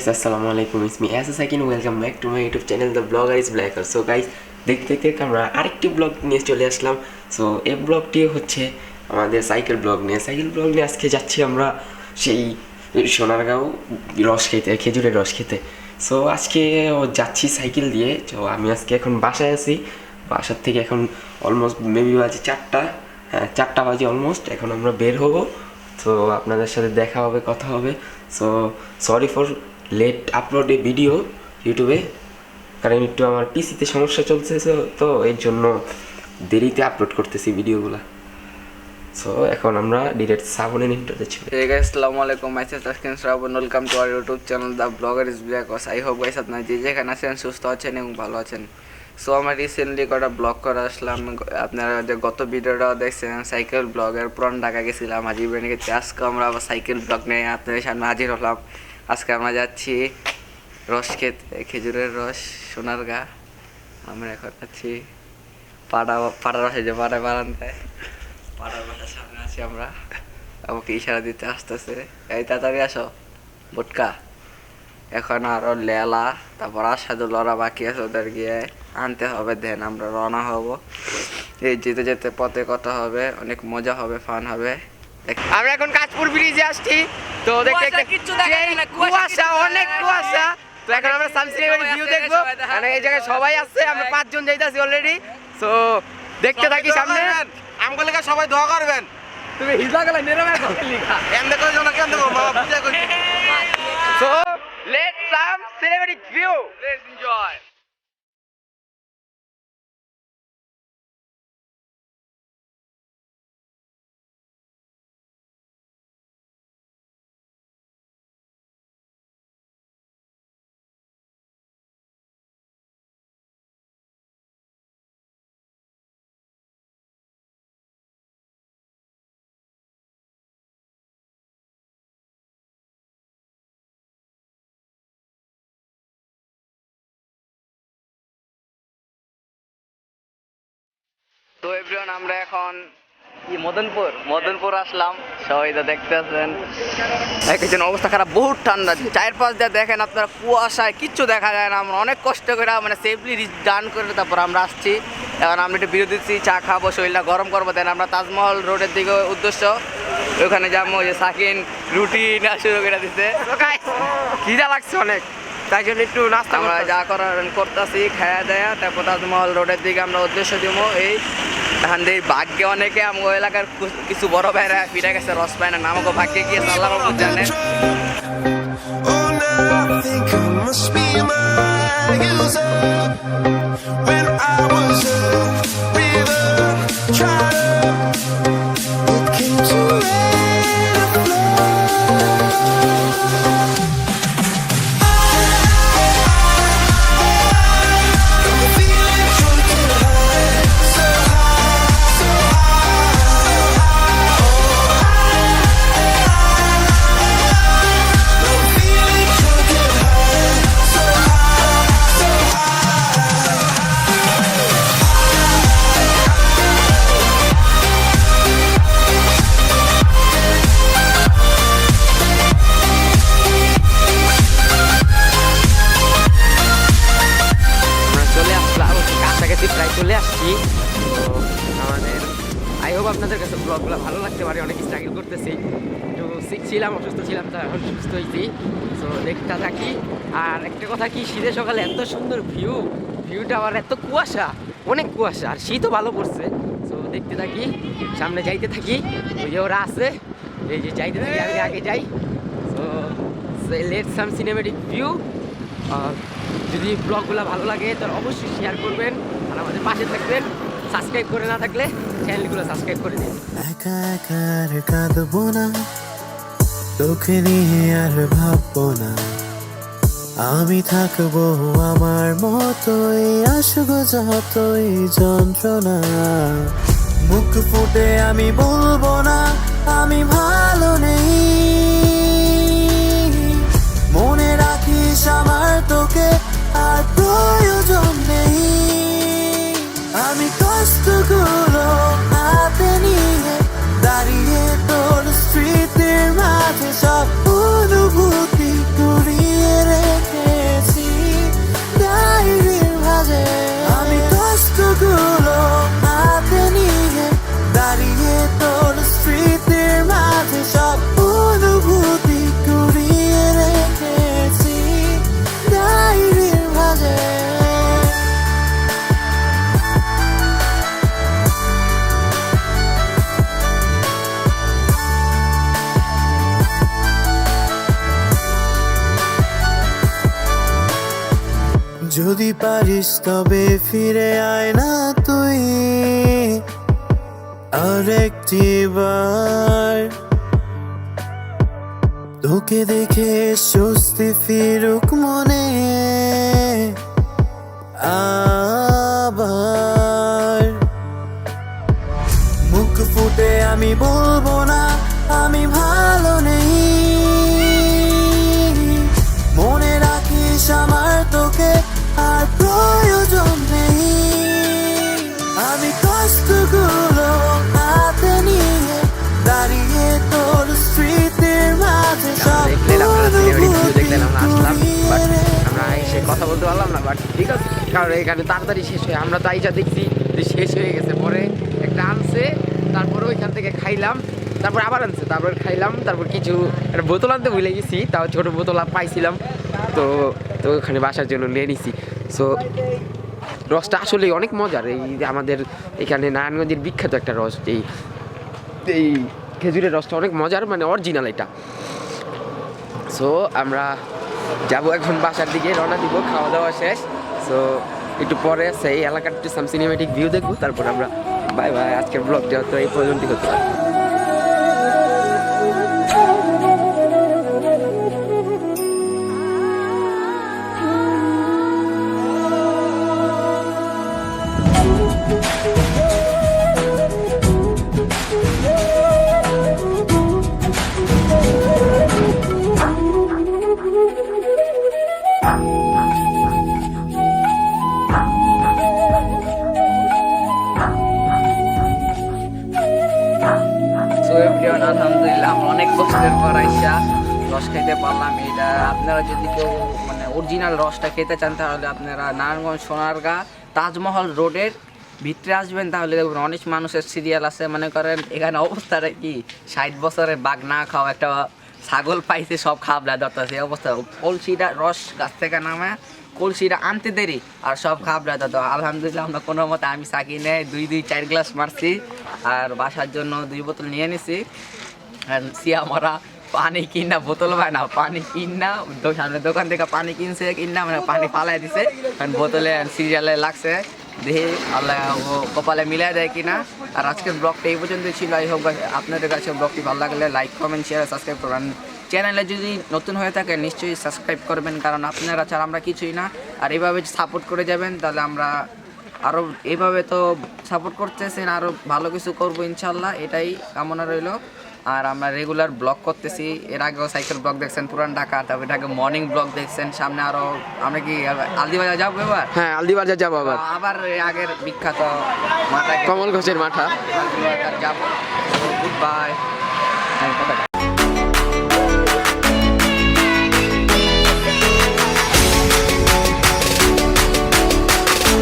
guys, assalamu alaikum. It's me Asa Sakin. Welcome back to my YouTube channel, The Blogger is Blacker. So guys, দেখতে আমরা আরেকটি blog নিয়ে চলে আসলাম। So এই ব্লগটি হচ্ছে আমাদের সাইকেল ব্লগ নিয়ে আজকে যাচ্ছি আমরা সেই সোনারগাঁও রস খেতে, খেজুরের রস খেতে। সো আজকে যাচ্ছি সাইকেল দিয়ে। তো আমি আজকে এখন বাসায় আছি, বাসার থেকে এখন অলমোস্ট মেবি বাজে 4টা বাজে অলমোস্ট। এখন আমরা বের হব। তো আপনাদের সাথে দেখা হবে, কথা হবে। So sorry for late upload a video ইউটিউবে, কারণ একটু আমার পিসিতে সমস্যা চলছে, তো এর জন্য দেরিতে আপলোড করতেছি ভিডিওগুলো। সো এখন আমরা ডিরেক্ট শ্রাবণের ইন্ট্রোতে চলে। Hey guys, assalamu alaikum. Myself Taskin Shravan. Welcome to our YouTube channel, The Blogger is Blacker. I hope guys আপনারা যে যেখানে আছেন সুস্থ আছেন এবং ভালো আছেন। সো আমরা রিসেন্টলি কটা ব্লগ করে আসলাম। আপনারা যে গত ভিডিওটা দেখছেন সাইকেল ব্লগের পুরান ঢাকা গেছিলাম হাজির বেনিকে। আজকে আমরা আবার সাইকেল ব্লগ নিয়ে আপনাদের সামনে হাজির হলাম। আজকে আমরা যাচ্ছি রস খেতে, খেজুরের রস সোনারগাঁ। আমরা এখন যাচ্ছি পাড়া রসে, যে বারান্দায় পাড়ার বাসার সামনে আছি আমরা। আমাকে ইশারা দিতে আসতেছে, এই তাড়াতাড়ি আসো বুটকা। এখন আরো লেলা, তারপর আসাদুল্লরা বাকি আছে, ওদের গিয়ে আনতে হবে, দেন আমরা রওনা হব। এই যেতে যেতে পথে কথা হবে, অনেক মজা হবে, ফান হবে। আমরা এখন কাঁচপুর ব্রিজে আসছি। তো দেখতে কুয়াশা, অনেক কুয়াশা। তো এখন আমরা সামসিনেবাড়ি ভিউ দেখবো। মানে এই জায়গায় সবাই আসছে, আমরা 5 জন যাইতাছি অলরেডি। সো দেখতে থাকি সামনে। আমগুলো সবাই দোয়া করবেন। তুমি হিজলা গলা নেরামে লিখা এমনে কই জনা কেন দেখো বাবা পূজা করছি। So let's some cinematic view, let's enjoy. তো এভরিওয়ান, আমরা এখন মদনপুর আসলাম। সবাই তো দেখতে আছেন, দেখেছেন অবস্থা খারাপ, বহুত ঠান্ডা। 4-5 দিয়ে দেখেন আপনারা, কুয়াশায় কিচ্ছু দেখা যায় না। আমরা অনেক কষ্ট করে মানে সেফলি ডান করে তারপর আমরা আসছি। এখন আমরা একটু বিরতি দিচ্ছি, চা খাবো, শরীরটা গরম করবো। দেন আমরা তাজমহল রোডের দিকে উদ্দেশ্য, ওখানে যাবো। যে সাকিন রুটি নেওয়া শুরু করে দিচ্ছে, খিদা লাগছে অনেক, তাই জন্য একটু নাস্তা আমরা যা করার করতেছি, খাওয়া দেয়া। তারপর তাজমহল রোডের দিকে আমরা উদ্দেশ্য দিব। এই এখান থেকে ভাগ্যে অনেকে আমার এলাকার কিছু বড় ভাইরা ফিরে গেছে, রস পায় না, আমাকে ভাগ্যে গিয়েছে, আল্লাহ বাবু জানেন। প্রায় চলে আসছি। তো আমাদের আই হোপ আপনাদের কাছে ব্লগগুলো ভালো লাগতে পারে। অনেক স্ট্রাগল করতেছি, একটু শিখছিলাম, অসুস্থ ছিলাম, তো এখন সুস্থ হয়েছি। তো দেখতে থাকি। আর একটা কথা কি, শীতের সকালে এত সুন্দর ভিউটা, আবার এত কুয়াশা, অনেক কুয়াশা, আর শীতও ভালো পড়ছে। তো দেখতে থাকি, সামনে যাইতে থাকি। ওই যে ওরা আছে, এই যে যাইতে থাকি, আমি আগে যাই। তো লেটস সাম সিনেমেটিক ভিউ। আর যদি ব্লগগুলো ভালো লাগে তাহলে অবশ্যই শেয়ার করবেন, আর আমাদের পাশে থাকবেন। সাবস্ক্রাইব করে না থাকলে চ্যানেলগুলো সাবস্ক্রাইব করে দিন। একা একা আর কাঁদবো না, তোকে নিয়ে আর ভাববো না, আমি থাকবো আমার মতোই, আসবো যতই যন্ত্রণা। মুখ ফুটে আমি বলবো না আমি ভালো নেই, মনে রাখিস আমার তোকে আর প্রয়োজন নেই। আমি কষ্টগুলো হাতে নিয়ে দাঁড়িয়ে তোর স্মৃতির মাঝে সব অনুভূতি কুড়িয়ে রে কষ্টগুলো হাতে নিয়ে দাঁড়িয়ে তোর স্মৃতির মাঝে সব অনুভূতি কুড়িয়ে রেখেছি ডায়েরির মাঝে। যদি পারিস তবে ফিরে আয় না তুই আরেকটি বার, তোকে দেখে স্বস্তি ফিরুক মনে আবার। মুখ ফুটে আমি বলবো না আমি ভালো নেই, মনে রাখিস আমার তোকে আর প্রয়োজন নেই। আমি কষ্টগুলো হাতে নিয়ে দাঁড়িয়ে তোর স্মৃতির মাঝে সব অনুভূতি কুড়িয়ে আমরা এসে কথা বলতে পারলাম না, বাট ঠিক আছে, কারণ এখানে তাড়াতাড়ি শেষ হয়ে আমরা তাই যা দেখছি যে শেষ হয়ে গেছে। পরে একটা আনছে, তারপরে ওইখান থেকে খাইলাম, তারপর আবার আনছে, তারপর খাইলাম, তারপর কিছু একটা বোতল আনতে ভুলে গেছি, তাও ছোটো বোতল পাইছিলাম, তো তো ওখানে বাসার জন্য নিয়ে নিছি। সো রসটা আসলে অনেক মজার, এই যে আমাদের এখানে নারায়ণগঞ্জের বিখ্যাত একটা রস, এই খেজুরের রসটা অনেক মজার, মানে অরিজিনাল এটা। সো আমরা যাবো এখন বাসার দিকে, রওনা দিব, খাওয়া দাওয়া শেষ। সো একটু পরে সেই এলাকার একটু সাম সিনেমেটিক ভিউ দেখবো, তারপর আমরা বাই বাই। আজকের ব্লগটা তো এই পর্যন্তই করতে পারি। আলহামদুলিল্লাহ আমরা অনেক কষ্টের পর আইসা রস খেতে পারলাম। এটা আপনারা যদি কেউ মানে অরিজিনাল রসটা খেতে চান তাহলে আপনারা নারায়ণগঞ্জ সোনারগাঁ তাজমহল রোডের ভিতরে আসবেন, তাহলে দেখবেন অনেক মানুষের সিরিয়াল আছে। মনে করেন এখানে অবস্থাটা কি 60 বছরের বাঘ না খাওয়া একটা ছাগল পাইছে, সব খাবলা ধরতেছে অবস্থা। কলসিটা রস গাছ থেকে নামে কলসিটা আনতে দেরি আর সব খাবলা ধরতো। আলহামদুলিল্লাহ আমরা কোনো মতে আমি সাকি নেই 2-4 গ্লাস মারছি আর বাসার জন্য 2 বোতল নিয়ে নিছি। আর সিয়ামরা পানি কিনা বোতল পায় না, পানি কিনা সামনে দোকান থেকে পানি কিনছে, কিনা মানে পানি ফালাই দিছে, কারণ বোতলে সিরিয়ালে লাগছে, দেখি আল্লাহ ও কপালে মিলাই দেয় কিনা। আর আজকের ব্লগটা এই পর্যন্তই ছিল। আই হোপ আপনাদের কাছে ব্লগটি ভালো লাগলে লাইক কমেন্ট শেয়ার সাবস্ক্রাইব করবেন। চ্যানেলে যদি নতুন হয়ে থাকে নিশ্চয়ই সাবস্ক্রাইব করবেন, কারণ আপনারা ছাড়া আমরা কিছুই না। আর এইভাবে সাপোর্ট করে যাবেন, তাহলে আমরা আরও এইভাবে তো সাপোর্ট করতেছেন, আরও ভালো কিছু করবো ইনশাল্লাহ, এটাই কামনা রইল। আর আমরা রেগুলার ব্লগ করতেছি, এর আগেও সাইকেল ব্লগ দেখছেন পুরান ঢাকা, তারপর এটাকে মর্নিং ব্লগ দেখছেন। সামনে আরও আমরা কি আলদিবাজার যাবো এবার? হ্যাঁ, আলদিবাজার যাবো আবার আগের বিখ্যাত মাথা কমল ঘোষের মাথা যাবো। Good bye.